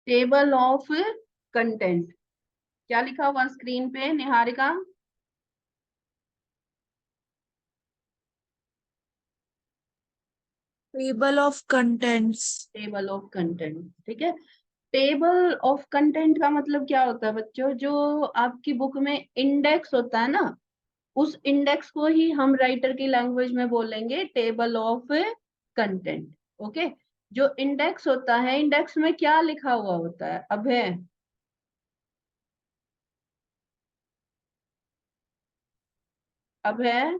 Table of content, क्या लिखा हुआ स्क्रीन पे Niharika? Table of contents. Table of content, ठीक है। टेबल ऑफ कंटेंट का मतलब क्या होता है बच्चों? जो आपकी बुक में इंडेक्स होता है ना, उस इंडेक्स को ही हम राइटर की लैंग्वेज में बोलेंगे टेबल ऑफ कंटेंट। ओके, जो इंडेक्स होता है, इंडेक्स में क्या लिखा हुआ होता है? अभय, अभय,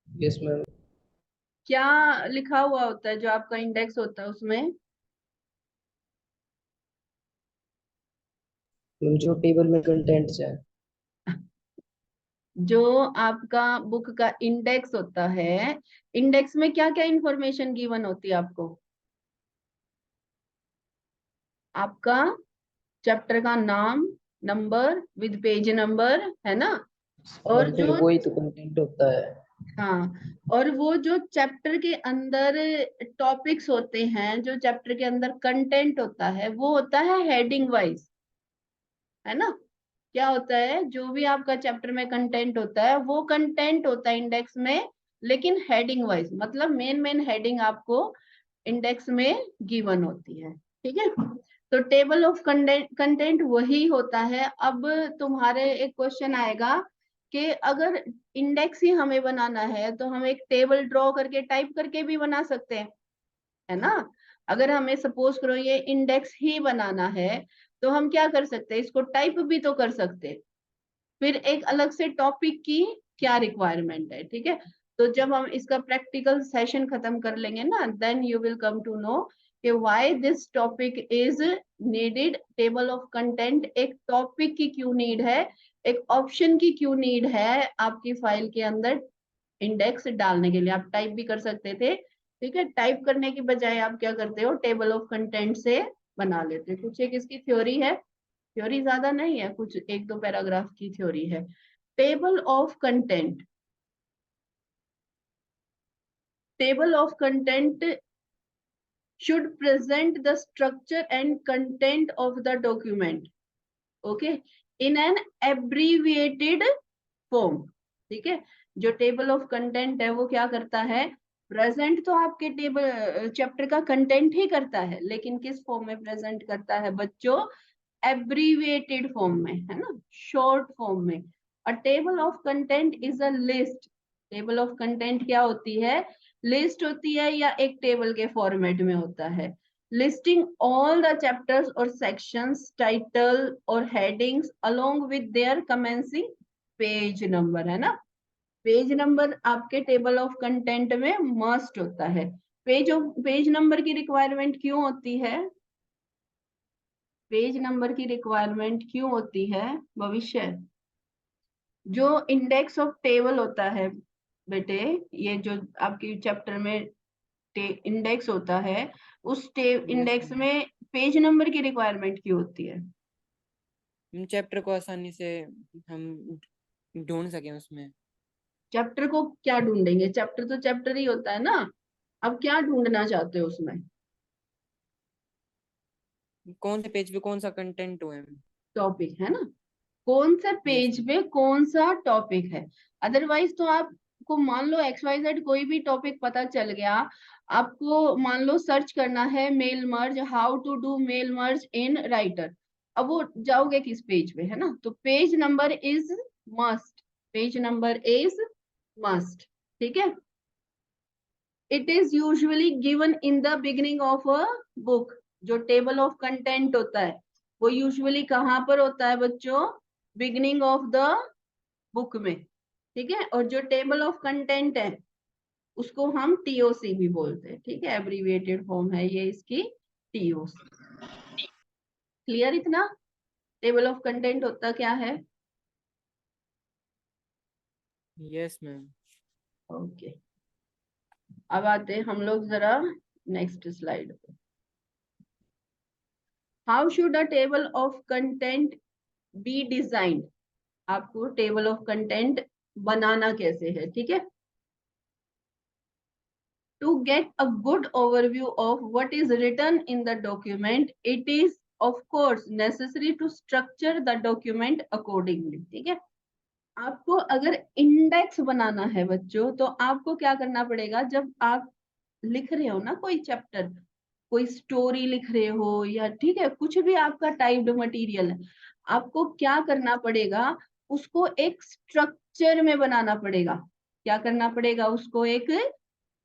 यस मैम। क्या लिखा हुआ होता है जो आपका इंडेक्स होता है उसमें? जो टेबल में कंटेंट्स है। जो आपका बुक का इंडेक्स होता है, इंडेक्स में क्या क्या इंफॉर्मेशन गिवन होती है आपको? आपका चैप्टर का नाम, नंबर विद पेज नंबर, है ना? और मैम फिर जो, वही तो कंटेंट होता है। हाँ, और वो जो चैप्टर के अंदर टॉपिक्स होते हैं, जो चैप्टर के अंदर कंटेंट होता है, वो होता है हेडिंग वाइज, है ना? क्या होता है, जो भी आपका चैप्टर में कंटेंट होता है वो कंटेंट होता है इंडेक्स में, लेकिन हेडिंग वाइज, मतलब मेन मेन हेडिंग आपको इंडेक्स में गिवन होती है, ठीक है। तो टेबल ऑफ कंटेंट वही होता है। अब तुम्हारे एक क्वेश्चन आएगा कि अगर इंडेक्स ही हमें बनाना है तो हम एक टेबल ड्रॉ करके टाइप करके भी बना सकते हैं, है ना? अगर हमें सपोज करो ये इंडेक्स ही बनाना है तो हम क्या कर सकते हैं, इसको टाइप भी तो कर सकते हैं। फिर एक अलग से टॉपिक की क्या रिक्वायरमेंट है, ठीक है। तो जब हम इसका प्रैक्टिकल सेशन खत्म कर लेंगे ना, then you will come to know कि why this topic is needed. Table of content एक टॉपिक की क्यों नीड है, एक ऑप्शन की क्यों नीड है आपकी फाइल के अंदर इंडेक्स डालने के लिए। आप टाइप भी कर सकते थे, ठीक है। टाइप करने की बजाय आप क्या करते हो, टेबल ऑफ कंटेंट से बना लेते हो। कुछ एक इसकी थ्योरी है, थ्योरी ज्यादा नहीं है, कुछ एक दो पैराग्राफ की थ्योरी है। Table of content, table of content should present the structure and content of the document, okay, in an abbreviated form, ठीक है। जो टेबल ऑफ कंटेंट है वो क्या करता है, प्रेजेंट तो आपके टेबल चैप्टर का कंटेंट ही करता है, लेकिन किस फॉर्म में प्रेजेंट करता है बच्चों? एब्रीविएटेड फॉर्म में, है ना, शॉर्ट फॉर्म में। अ table of content is a list. Table of content क्या होती है? लिस्ट होती है, या एक टेबल के फॉर्मेट में होता है, लिस्टिंग ऑल द चैप्टर्स और सेक्शंस, टाइटल और headings along with their commencing page number, है ना? पेज नंबर आपके टेबल ऑफ कंटेंट में मस्ट होता है। पेज नंबर की रिक्वायरमेंट क्यों होती है? पेज नंबर की रिक्वायरमेंट क्यों होती है भविष्य? जो इंडेक्स ऑफ टेबल होता है बेटे, ये जो आपकी चैप्टर में इंडेक्स होता है, उस यस इंडेक्स में पेज नंबर की रिक्वायरमेंट क्यों होती है? मैम, चैप्टर को आसानी से हम ढूंढ सकें उसमें। चैप्टर को क्या ढूंढेंगे, चैप्टर तो चैप्टर ही होता है ना। अब क्या ढूंढना चाहते हो उसमें? कौन से पेज पे कौन सा कंटेंट हुआ है। टॉपिक, है ना, कौन सा यस पेज मैम। पे कौन सा टॉपिक है। अदरवाइज तो आपको मान लो XYZ कोई भी टॉपिक पता चल गया, आपको मान लो सर्च करना है mail merge, how to do mail merge in writer, अब वो जाओगे किस पेज पे, है ना? तो page number is must, page number is must, ठीक है। It is usually given in the beginning of a book. जो टेबल ऑफ कंटेंट होता है वो यूजुअली कहाँ पर होता है बच्चों? बिगिनिंग ऑफ द बुक में, ठीक है। और जो टेबल ऑफ कंटेंट है उसको हम TOC भी बोलते हैं, ठीक है, एब्रीविएटेड फॉर्म है ये इसकी, TOC। क्लियर इतना? टेबल ऑफ कंटेंट होता क्या है? Yes ma'am. ओके, अब आते हैं हम लोग जरा नेक्स्ट स्लाइड पे। How should a table of content B designed? आपको टेबल ऑफ कंटेंट बनाना कैसे है, ठीक है। To get a good overview of what is written in the document, it is of course necessary to structure the document accordingly. ठीक है, आपको अगर index बनाना है बच्चों, तो आपको क्या करना पड़ेगा, जब आप लिख रहे हो ना कोई चैप्टर, कोई स्टोरी लिख रहे हो, या ठीक है कुछ भी आपका टाइप्ड मटेरियल है, आपको क्या करना पड़ेगा, उसको एक स्ट्रक्चर में बनाना पड़ेगा। क्या करना पड़ेगा, उसको एक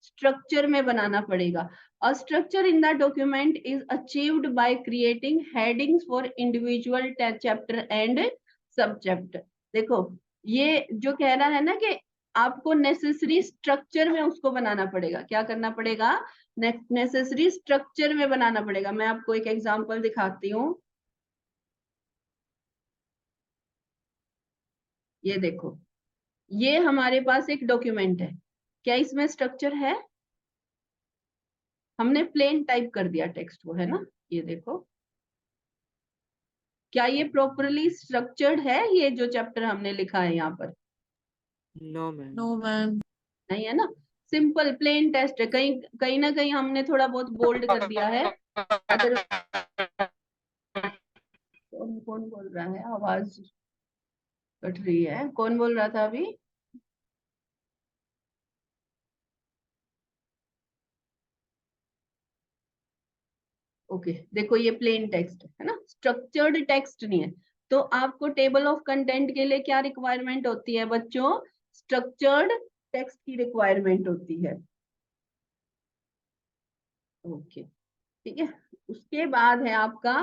स्ट्रक्चर में बनाना पड़ेगा। A structure in the document is achieved by creating headings for individual chapter and subchapter। देखो ये जो कह रहा है ना कि आपको नेसेसरी स्ट्रक्चर में उसको बनाना पड़ेगा। क्या करना पड़ेगा, नेसेसरी स्ट्रक्चर में बनाना पड़ेगा। मैं आपको एक एग्जांपल दिखाती हूँ। ये देखो, ये हमारे पास एक डॉक्यूमेंट है, क्या इसमें स्ट्रक्चर है? हमने प्लेन टाइप कर दिया टेक्स्ट को, है ना। ये देखो, क्या ये प्रॉपरली स्ट्रक्चर्ड है, ये जो चैप्टर हमने लिखा है यहाँ पर? No ma'am. No, ma'am. नहीं है ना, सिंपल प्लेन टेक्स्ट है। कहीं कहीं ना कहीं हमने थोड़ा बहुत बोल्ड कर दिया है। अदर कौन कौन बोल रहा है, आवाज कट रही है, कौन बोल रहा था अभी? ओके देखो, ये प्लेन टेक्स्ट है ना, स्ट्रक्चर्ड टेक्स्ट नहीं है। तो आपको टेबल ऑफ कंटेंट के लिए क्या रिक्वायरमेंट होती है बच्चों? स्ट्रक्चर्ड टेक्स्ट की रिक्वायरमेंट होती है। ओके ठीक है, उसके बाद है आपका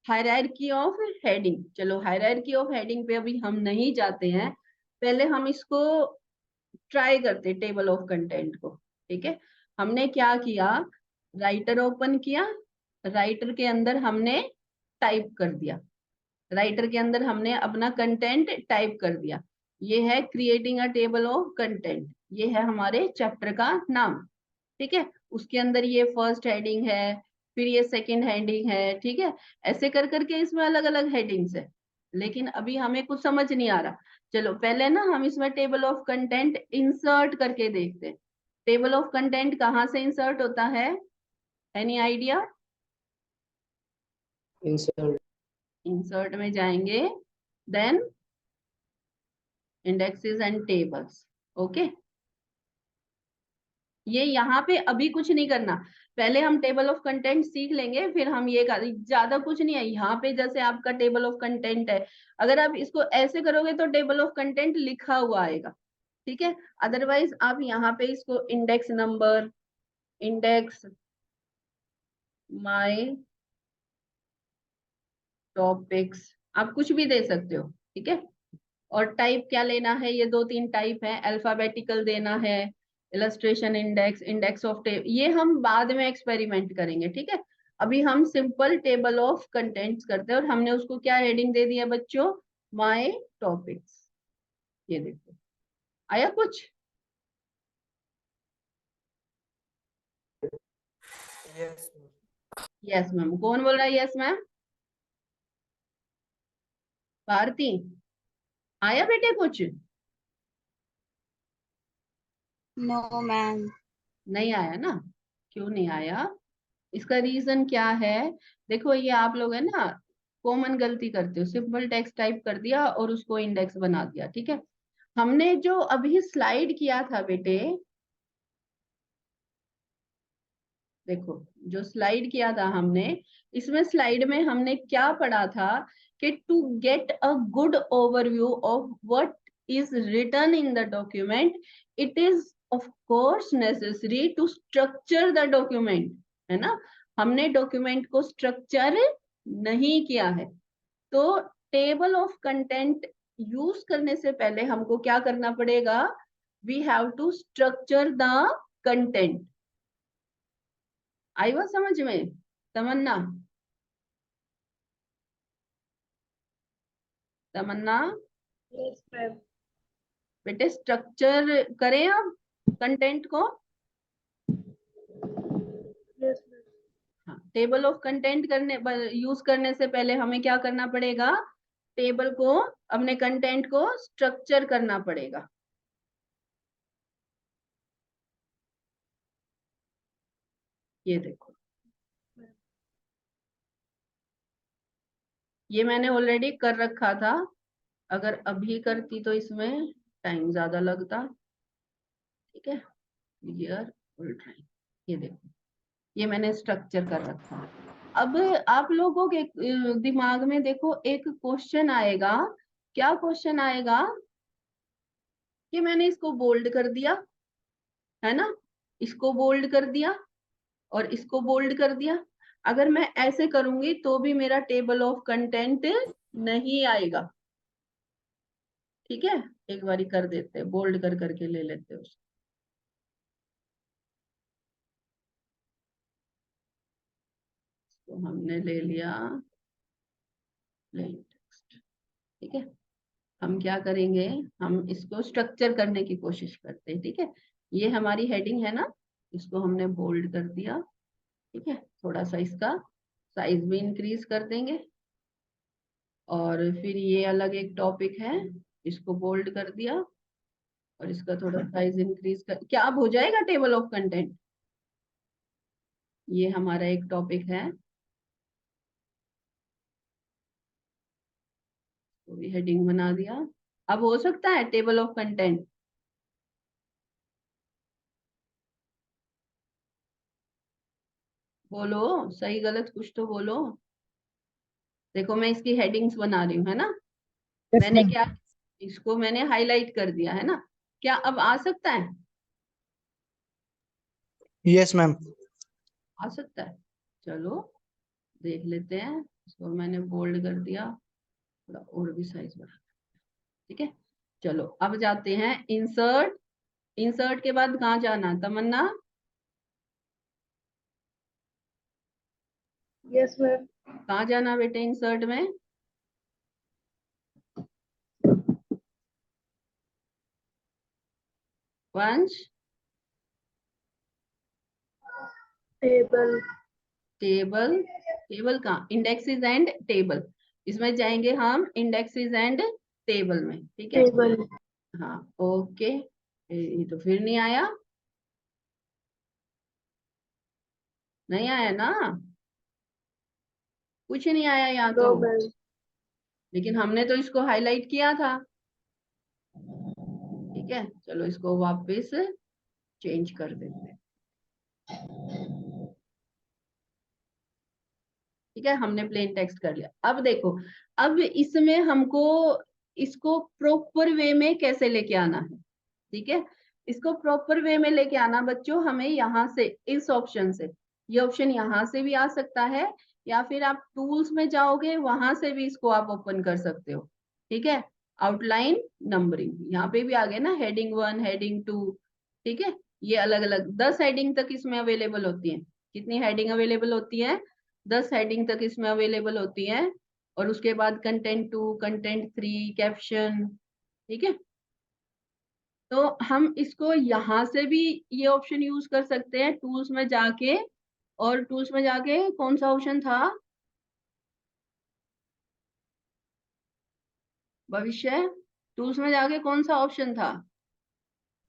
हायरार्की ऑफ हेडिंग। चलो हायरार्की ऑफ हेडिंग पे अभी हम नहीं जाते हैं, पहले हम इसको ट्राई करते टेबल ऑफ कंटेंट को। ठीक है, हमने क्या किया, राइटर ओपन किया, राइटर के अंदर हमने टाइप कर दिया, राइटर के अंदर हमने अपना कंटेंट टाइप कर दिया। ये है creating a table of content, ये है हमारे चैप्टर का नाम। ठीक है, उसके अंदर ये फर्स्ट हेडिंग है, फिर ये सेकंड हेडिंग है। ठीक है, ऐसे कर करके इसमें अलग अलग हेडिंग्स है, लेकिन अभी हमें कुछ समझ नहीं आ रहा। चलो पहले ना हम इसमें टेबल ऑफ कंटेंट इंसर्ट करके देखते हैं। टेबल ऑफ कंटेंट कहाँ से इंसर्ट होता है, एनी आइडिया? इंसर्ट। इंसर्ट में जाएंगे, then indexes and tables. Okay, ये यहाँ पे अभी कुछ नहीं करना, पहले हम टेबल ऑफ कंटेंट सीख लेंगे, फिर हम ये कर, ज्यादा कुछ नहीं है यहाँ पे। जैसे आपका टेबल ऑफ कंटेंट है, अगर आप इसको ऐसे करोगे तो टेबल ऑफ कंटेंट लिखा हुआ आएगा। ठीक है, अदरवाइज आप यहाँ पे इसको index number, index my topics, आप कुछ भी दे सकते हो। ठीक है, और टाइप क्या लेना है, ये दो तीन टाइप है, अल्फाबेटिकल देना है, illustration index, index of table, ये हम बाद में एक्सपेरिमेंट करेंगे। ठीक है, अभी हम सिंपल टेबल ऑफ कंटेंट्स करते हैं, और हमने उसको क्या हेडिंग दे दिया बच्चों, माय टॉपिक्स। ये देखो, आया कुछ? यस। यस मैम, कौन बोल रहा है यस मैम? भारती, आया बेटे कुछ? No ma'am. नहीं आया ना, क्यों नहीं आया? इसका रीजन क्या है? देखो ये आप लोग है ना कॉमन गलती करते हो, सिंपल टेक्स्ट टाइप कर दिया और उसको इंडेक्स बना दिया। ठीक है, हमने जो अभी स्लाइड किया था बेटे, देखो जो स्लाइड किया था हमने, इसमें स्लाइड में हमने क्या पढ़ा था कि to get a good overview of what is written in the document, it is of course necessary to structure the document. है ना, हमने डॉक्यूमेंट को स्ट्रक्चर नहीं किया है। तो टेबल ऑफ कंटेंट यूज करने से पहले हमको क्या करना पड़ेगा, we have to structure the content. आई बात समझ में तमन्ना? Tamanna yes ma'am. बेटे स्ट्रक्चर करें आप कंटेंट को। Yes ma'am. हाँ, टेबल ऑफ कंटेंट करने यूज करने से पहले हमें क्या करना पड़ेगा, टेबल को, अपने कंटेंट को स्ट्रक्चर करना पड़ेगा। ये देखो, ये मैंने ऑलरेडी कर रखा था, अगर अभी करती तो इसमें टाइम ज्यादा लगता। ठीक है, क्लियर, उल्ट्राइन, ये देखो, ये मैंने स्ट्रक्चर कर रखा है। अब आप लोगों के दिमाग में देखो एक क्वेश्चन आएगा। क्या क्वेश्चन आएगा? कि मैंने इसको बोल्ड कर दिया, है ना, इसको बोल्ड कर दिया और इसको बोल्ड कर दिया। अगर मैं ऐसे करूंगी तो भी मेरा टेबल ऑफ कंटेंट नहीं आएगा। ठीक है, एक बारी कर देते हैं, बोल्ड कर करके ले लेते हैं उसको। तो हमने ले लिया प्लेन टेक्स्ट। ठीक है, हम क्या करेंगे, हम इसको स्ट्रक्चर करने की कोशिश करते हैं। ठीक है, ये हमारी हेडिंग है ना, इसको हमने बोल्ड कर दिया। ठीक है, थोड़ा सा इसका साइज भी इंक्रीज कर देंगे। और फिर ये अलग एक टॉपिक है, इसको बोल्ड कर दिया और इसका थोड़ा साइज इंक्रीज कर, क्या अब हो जाएगा टेबल ऑफ कंटेंट? ये हमारा एक टॉपिक है, तो भी हेडिंग बना दिया। अब हो सकता है टेबल ऑफ कंटेंट? बोलो, सही गलत कुछ तो बोलो। देखो मैं इसकी हेडिंग्स बना रही हूँ, है ना। मैंने क्या, इसको मैंने हाईलाइट कर दिया, है ना। क्या अब आ सकता है? Yes ma'am. आ सकता है, चलो देख लेते हैं। इसको मैंने बोल्ड कर दिया, थोड़ा और भी साइज बढ़ा। ठीक है, चलो अब जाते हैं इंसर्ट। इंसर्ट के बाद कहाँ जाना तमन्ना? Yes, ma'am. कहाँ जाना बेटे इंसर्ट में? वंश, Table. टेबल। टेबल कहाँ? इंडेक्सेस एंड टेबल, इसमें जाएंगे हम इंडेक्सेस एंड टेबल में। ठीक है, Table. हाँ ओके। ये तो फिर नहीं आया, नहीं आया ना, कुछ नहीं आया यहाँ तो। No, ma'am. लेकिन हमने तो इसको हाईलाइट किया था। ठीक है, चलो इसको वापस चेंज कर देते हैं। ठीक है, हमने प्लेन टेक्स्ट कर लिया। अब देखो, अब इसमें हमको इसको प्रॉपर वे में कैसे लेके आना है। ठीक है, इसको प्रॉपर वे में लेके आना बच्चों, हमें यहाँ से इस ऑप्शन से, ये ऑप्शन यहाँ से भी आ सकता है, या फिर आप टूल्स में जाओगे वहां से भी इसको आप ओपन कर सकते हो। ठीक है, आउटलाइन नंबरिंग यहाँ पे भी आ गया ना, हेडिंग 1, हेडिंग 2। ठीक है, ये अलग अलग 10 हेडिंग तक इसमें अवेलेबल होती है। कितनी हेडिंग अवेलेबल होती है? 10 हेडिंग तक इसमें अवेलेबल होती है। और उसके बाद कंटेंट 2, कंटेंट 3, कैप्शन। ठीक है, तो हम इसको यहाँ से भी ये ऑप्शन यूज कर सकते हैं, टूल्स में जाके। और टूल्स में जाके कौन सा ऑप्शन था भविष्य? टूल्स में जाके कौन सा ऑप्शन था?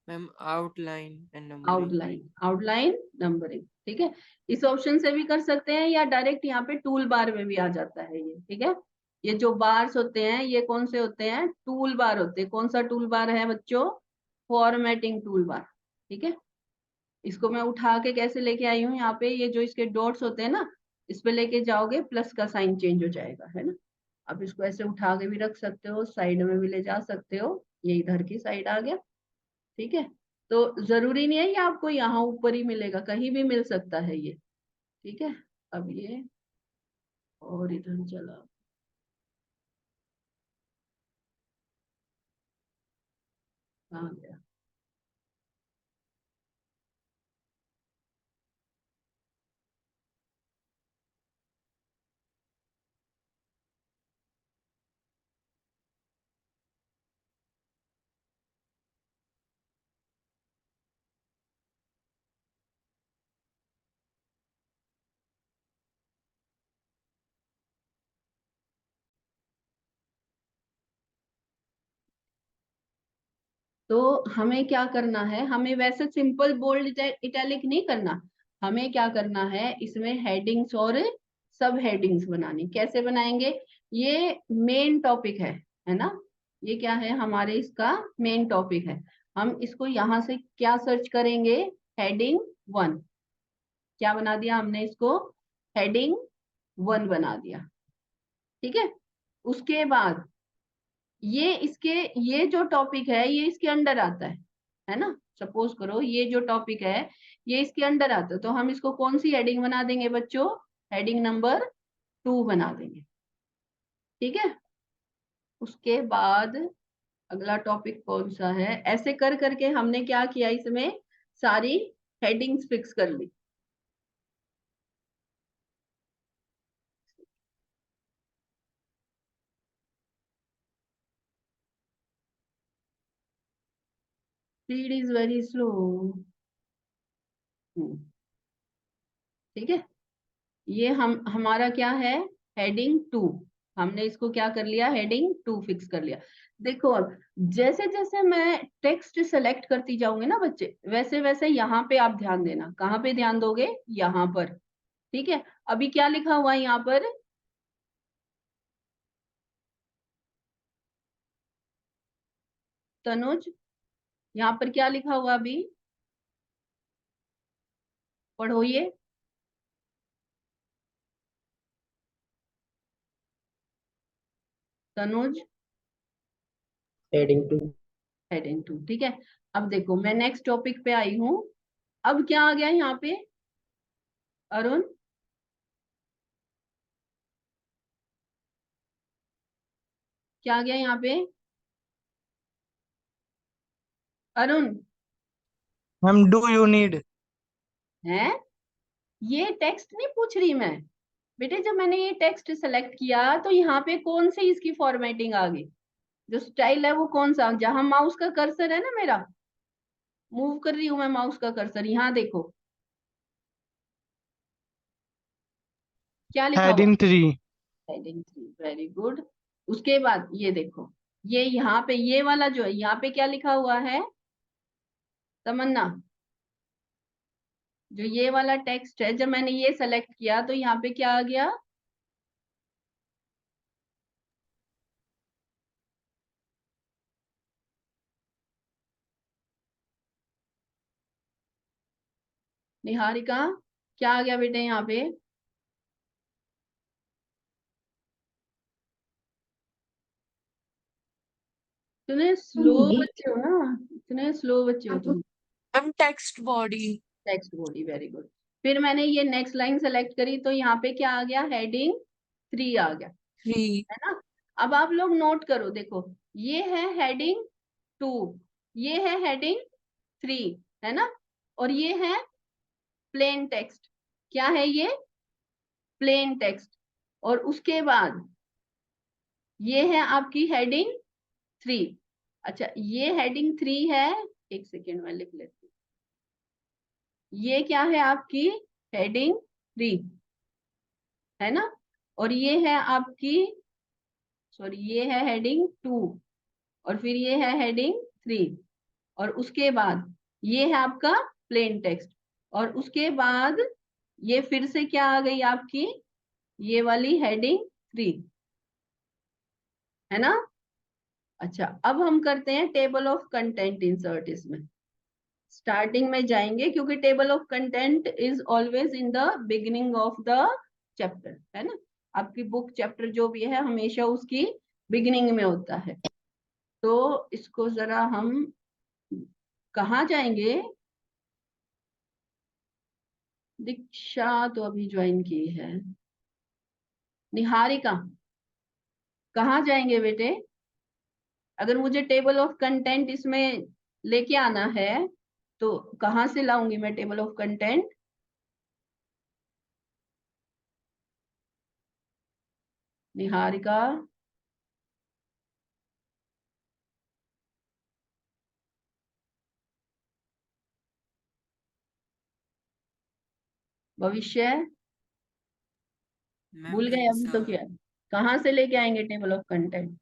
Ma'am outline and numbering. Outline, outline numbering. ठीक है, इस ऑप्शन से भी कर सकते हैं, या डायरेक्ट यहाँ पे टूल बार में भी आ जाता है ये। ठीक है, ये जो बार्स होते हैं ये कौन से होते हैं? टूल बार होते हैं। कौन सा टूल बार है बच्चों? Formatting tool bar. ठीक है, इसको मैं उठा के कैसे लेके आई हूँ, यहाँ पे ये जो इसके डॉट्स होते हैं ना, इस पे लेके जाओगे प्लस का साइन चेंज हो जाएगा, है ना। अब इसको ऐसे उठा के भी रख सकते हो, साइड में भी ले जा सकते हो, ये इधर की साइड आ गया। ठीक है, तो जरूरी नहीं है ये आपको यहाँ ऊपर ही मिलेगा, कहीं भी मिल सकता है ये। ठीक है, अब ये और इधर चला, कहाँ गया? तो हमें क्या करना है, हमें वैसे सिंपल बोल्ड इटैलिक नहीं करना, हमें क्या करना है, इसमें हेडिंग्स और सब हेडिंग्स बनानी। कैसे बनाएंगे? ये मेन टॉपिक है ना, ये क्या है, हमारे इसका मेन टॉपिक है। हम इसको यहाँ से क्या सर्च करेंगे, हेडिंग 1। क्या बना दिया हमने इसको, हेडिंग 1 बना दिया। ठीक है, उसके बाद ये जो टॉपिक है ये इसके अंडर आता है ना। सपोज करो ये जो टॉपिक है ये इसके अंडर आता है, तो हम इसको कौन सी हेडिंग बना देंगे बच्चों, हेडिंग नंबर 2 बना देंगे। ठीक है, उसके बाद अगला टॉपिक कौन सा है, ऐसे कर करके हमने क्या किया, इसमें सारी हेडिंग्स फिक्स कर ली। Speed is very slow. ठीक है, ये हम हमारा क्या है, हेडिंग 2। हमने इसको क्या कर लिया, हेडिंग 2 फिक्स कर लिया। देखो अब जैसे जैसे मैं टेक्स्ट सेलेक्ट करती जाऊंगी ना बच्चे, वैसे वैसे यहाँ पे आप ध्यान देना। कहाँ पे ध्यान दोगे, यहाँ पर। ठीक है, अभी क्या लिखा हुआ है यहाँ पर, तनुज, यहाँ पर क्या लिखा हुआ अभी, पढ़ो ये। तनुज, हेडिंग 2। हेडिंग 2। ठीक है, अब देखो मैं नेक्स्ट टॉपिक पे आई हूँ। अब क्या आ गया यहाँ पे, अरुण, क्या आ गया यहाँ पे, Arun? Ma'am do you need? है, ये टेक्स्ट नहीं पूछ रही मैं बेटे। जब मैंने ये टेक्स्ट सेलेक्ट किया तो यहाँ पे कौन सी इसकी फॉर्मेटिंग आ गई, जो स्टाइल है वो कौन सा, जहां माउस का कर्सर है ना, मेरा मूव कर रही हूँ मैं माउस का कर्सर, यहाँ देखो क्या लिखा हुआ, हेडिंग 3। हेडिंग 3। Very good. उसके बाद ये देखो, ये यहाँ पे ये वाला जो है, यहाँ पे क्या लिखा हुआ है, तमन्ना, जो ये वाला टेक्स्ट है, जब मैंने ये सेलेक्ट किया तो यहाँ पे क्या आ गया, निहारिका, क्या आ गया बेटे यहाँ पे, इतने स्लो बच्चे हो ना, इतने स्लो बच्चे हो तुम। Ma'am text body. Text body, very good. फिर मैंने ये नेक्स्ट लाइन सेलेक्ट करी तो यहाँ पे क्या आ गया, हेडिंग 3 आ गया, 3। है ना। अब आप लोग नोट करो, देखो ये है हेडिंग 2, ये है हेडिंग 3, है ना, और ये है प्लेन टेक्स्ट। क्या है ये, प्लेन टेक्स्ट। और उसके बाद ये है आपकी हेडिंग 3। अच्छा, ये हेडिंग 3 है, एक सेकेंड में लिख लेती हूँ। ये क्या है आपकी हेडिंग 3, है ना, और ये है आपकी, सॉरी, ये है हेडिंग 2, और फिर ये है हेडिंग 3, और उसके बाद ये है आपका प्लेन टेक्स्ट, और उसके बाद ये फिर से क्या आ गई आपकी, ये वाली हेडिंग 3, है ना। अच्छा, अब हम करते हैं टेबल ऑफ कंटेंट इंसर्ट इसमें। स्टार्टिंग में जाएंगे क्योंकि table of content is always in the beginning of the chapter, है ना। आपकी बुक चैप्टर जो भी है हमेशा उसकी बिगिनिंग में होता है। तो इसको जरा हम कहाँ जाएंगे, दीक्षा तो अभी ज्वाइन की है, निहारिका कहाँ जाएंगे बेटे, अगर मुझे टेबल ऑफ कंटेंट इसमें लेके आना है तो कहाँ से लाऊंगी मैं टेबल ऑफ कंटेंट, निहारिका? भविष्य, मैम भूल गए मेन अभी सा तो क्या, कहाँ से लेके आएंगे टेबल ऑफ कंटेंट,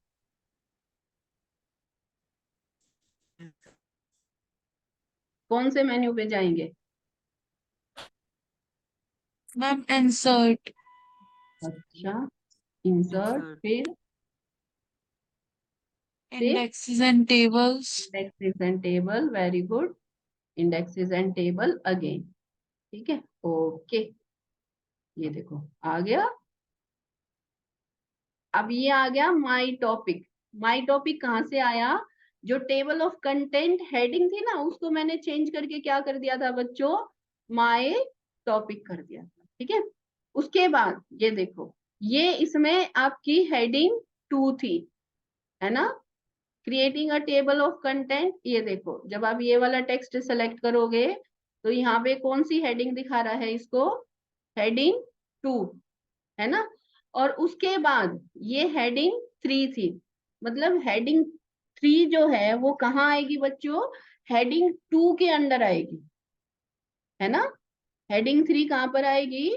कौन से मेन्यू पे जाएंगे, मैम इंसर्ट अच्छा, इंसर्ट, Insert. फिर indexes and tables indexes and table, very good, indexes and table again. ठीक है, ओके, ये देखो आ गया। अब ये आ गया माई टॉपिक। माई टॉपिक कहाँ से आया? जो टेबल ऑफ कंटेंट हेडिंग थी ना, उसको मैंने चेंज करके क्या कर दिया था बच्चों, माई टॉपिक कर दिया था। ठीक है, उसके बाद ये देखो, ये इसमें आपकी हेडिंग 2 थी, है ना, creating a table of content. ये देखो, जब आप ये वाला टेक्स्ट सेलेक्ट करोगे तो यहाँ पे कौन सी हेडिंग दिखा रहा है इसको, हेडिंग 2, है ना। और उसके बाद ये हेडिंग 3 थी, मतलब हेडिंग 3 जो है वो कहाँ आएगी बच्चों, हेडिंग 2 के अंडर आएगी, है ना। हेडिंग 3 कहाँ पर आएगी,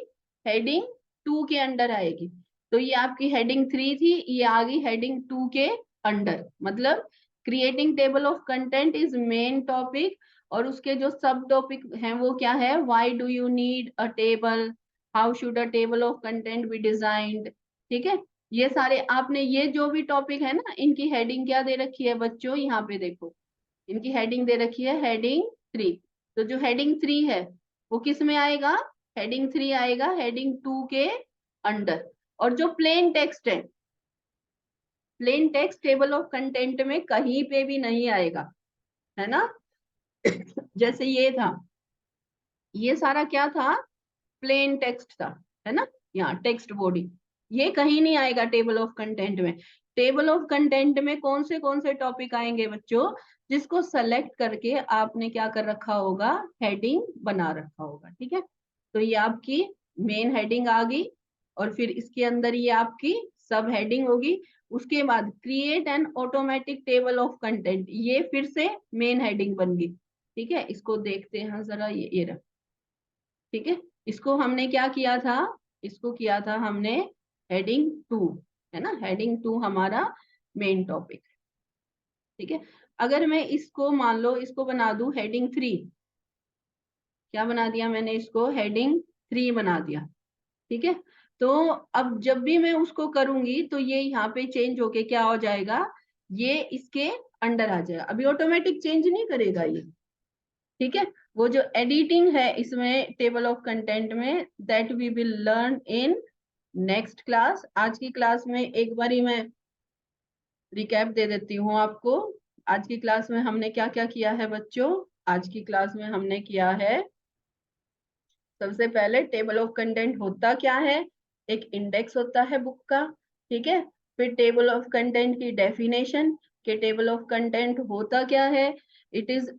हेडिंग 2 के अंडर आएगी। तो ये आपकी हेडिंग 3 थी, ये आ गई हेडिंग 2 के अंडर। मतलब creating table of content is main topic, और उसके जो सब टॉपिक हैं वो क्या है, why do you need a table, how should a table of content B designed. ठीक है, ये सारे आपने, ये जो भी टॉपिक है ना, इनकी हेडिंग क्या दे रखी है बच्चों, यहाँ पे देखो, इनकी हेडिंग दे रखी है हेडिंग 3। तो जो हेडिंग 3 है वो किस में आएगा, हेडिंग 3 आएगा हेडिंग 2 के अंडर। और जो प्लेन टेक्स्ट है, plain text table of content में कहीं पे भी नहीं आएगा, है ना। जैसे ये था, ये सारा क्या था, प्लेन टेक्स्ट था, है ना, यहाँ टेक्स्ट बॉडी, ये कहीं नहीं आएगा टेबल ऑफ कंटेंट में। टेबल ऑफ कंटेंट में कौन से टॉपिक आएंगे बच्चों, जिसको सेलेक्ट करके आपने क्या कर रखा होगा, हेडिंग बना रखा होगा। ठीक है, तो ये आपकी मेन हेडिंग आ गई, और फिर इसके अंदर ये आपकी सब हेडिंग होगी। उसके बाद create an automatic table of content, ये फिर से मेन हेडिंग बन गई। ठीक है, इसको देखते हैं जरा, ये रहा। ठीक है, इसको हमने क्या किया था, इसको किया था हमने हेडिंग 2, है ना, हेडिंग 2 हमारा मेन टॉपिक। ठीक है, अगर मैं इसको मान लो, इसको बना दूं हेडिंग 3, क्या बना दिया मैंने इसको, हेडिंग 3 बना दिया। ठीक है, तो अब जब भी मैं उसको करूंगी तो ये यहाँ पे चेंज होके क्या हो जाएगा, ये इसके अंडर आ जाएगा, अभी ऑटोमेटिक चेंज नहीं करेगा ये। ठीक है, वो जो एडिटिंग है इसमें टेबल ऑफ कंटेंट में, that we will learn in next class. आज की क्लास में एक बारी मैं रिकैप दे देती हूँ आपको। आज की क्लास में हमने क्या क्या किया है बच्चों, आज की क्लास में हमने किया है, सबसे पहले टेबल ऑफ कंटेंट होता क्या है, एक इंडेक्स होता है बुक का। ठीक है, फिर टेबल ऑफ कंटेंट की डेफिनेशन, के टेबल ऑफ कंटेंट होता क्या है, it is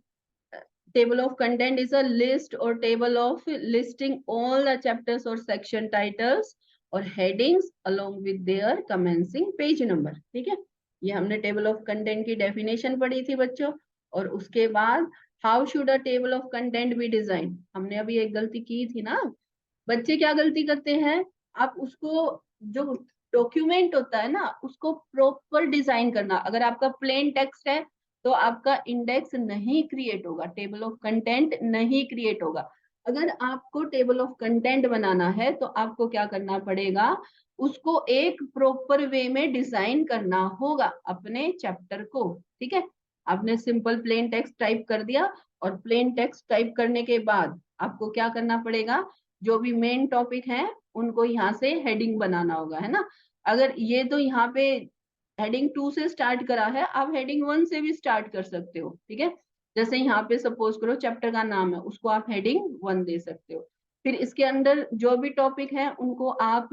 table of content is a list or table of listing all the chapters or section titles or headings along with their commencing page number। ठीक है, ये हमने table of content की definition पढ़ी थी बच्चों। और उसके बाद how should a table of content B design, हमने अभी एक गलती की थी ना, बच्चे क्या गलती करते हैं, आप उसको, जो डॉक्यूमेंट होता है ना, उसको प्रॉपर डिजाइन करना। अगर आपका प्लेन टेक्स्ट है तो आपका इंडेक्स नहीं क्रिएट होगा, टेबल ऑफ कंटेंट नहीं क्रिएट होगा। अगर आपको टेबल ऑफ कंटेंट बनाना है तो आपको क्या करना पड़ेगा, उसको एक प्रॉपर वे में डिजाइन करना होगा अपने चैप्टर को। ठीक है, आपने सिंपल प्लेन टेक्स्ट टाइप कर दिया, और प्लेन टेक्स्ट टाइप करने के बाद आपको क्या करना पड़ेगा, जो भी मेन टॉपिक है उनको यहाँ से हेडिंग बनाना होगा, है ना। अगर ये तो यहाँ पे हेडिंग 2 से स्टार्ट करा है, आप हेडिंग 1 से भी स्टार्ट कर सकते हो। ठीक है, जैसे यहाँ पे सपोज करो चैप्टर का नाम है, उसको आप हेडिंग 1 दे सकते हो। फिर इसके अंदर जो भी टॉपिक है उनको आप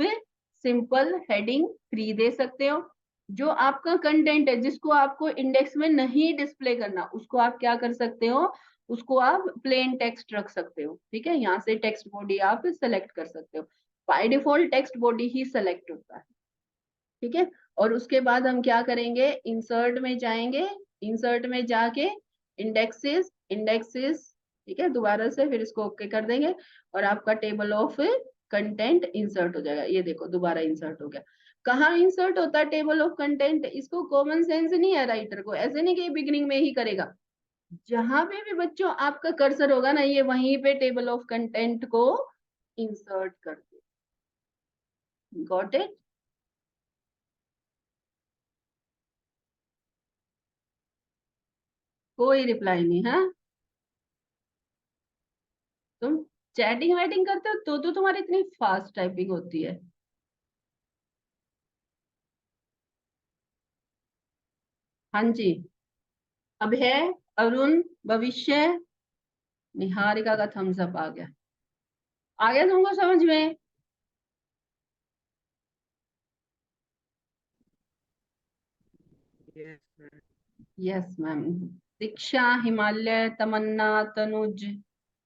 सिंपल हेडिंग 3 दे सकते हो। जो आपका कंटेंट है जिसको आपको इंडेक्स में नहीं डिस्प्ले करना, उसको आप क्या कर सकते हो, उसको आप प्लेन टेक्स्ट रख सकते हो। ठीक है, यहाँ से टेक्स्ट बॉडी आप सेलेक्ट कर सकते हो, by default text body he select होता है। ठीक है, और उसके बाद हम क्या करेंगे, इंसर्ट में जाएंगे, इंसर्ट में जाके इंडेक्सेस, इंडेक्सेस, ठीक है, दोबारा से फिर इसको ओके कर देंगे, और आपका टेबल ऑफ कंटेंट इंसर्ट हो जाएगा। ये देखो दोबारा इंसर्ट हो गया। कहाँ इंसर्ट होता है टेबल ऑफ कंटेंट, इसको कॉमन सेंस नहीं है राइटर को, ऐसे नहीं कि बिगिनिंग में ही करेगा, जहां पे भी बच्चों आपका कर्सर होगा ना, ये वहीं पे टेबल ऑफ कंटेंट को इंसर्ट करके। Got it? कोई रिप्लाई नहीं है? तुम चैटिंग वैटिंग करते हो तो तुम्हारी इतनी फास्ट टाइपिंग होती है। हाँ जी, अब है अरुण, भविष्य, निहारिका का थम्स अप आ गया। आ गया तुमको समझ में? Yes ma'am. Yes ma'am. Diksha, Himalaya, Tamanna, Tanuj,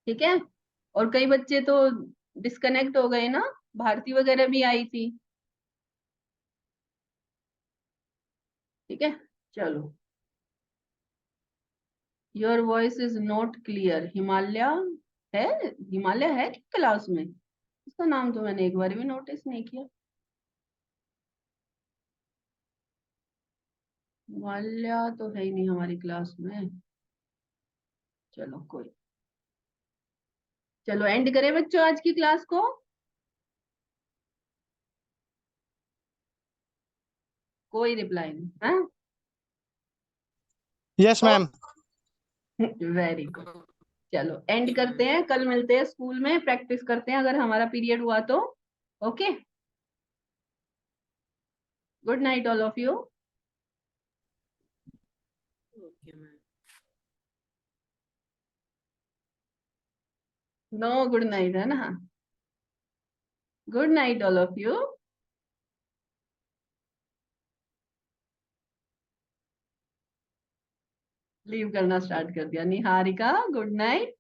ठीक है। और कई बच्चे तो डिस्कनेक्ट हो गए ना, भारती वगैरह भी आई थी। ठीक है, चलो। Your voice is not clear. Himalaya है? हिमालय है कि क्लास में? इसका नाम तो मैंने एक बार भी नोटिस नहीं किया। हिमालय तो है ही नहीं हमारी क्लास में। चलो कोई, चलो एंड करें बच्चों आज की क्लास को। कोई रिप्लाई नहीं है? Yes ma'am. Very good. चलो एंड करते हैं, कल मिलते हैं स्कूल में, प्रैक्टिस करते हैं अगर हमारा पीरियड हुआ तो। Okay, good night all of you. Okay ma'am. No good night है ना? Good night all of you. Leave करना स्टार्ट कर दिया। Niharika good night,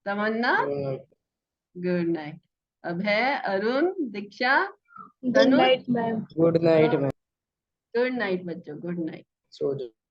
Tamanna good night. अब है Arun, Diksha, Good Tanuj. night, ma'am. Good night ma'am. Good night बच्चों, गुड नाइट। सो जाओ।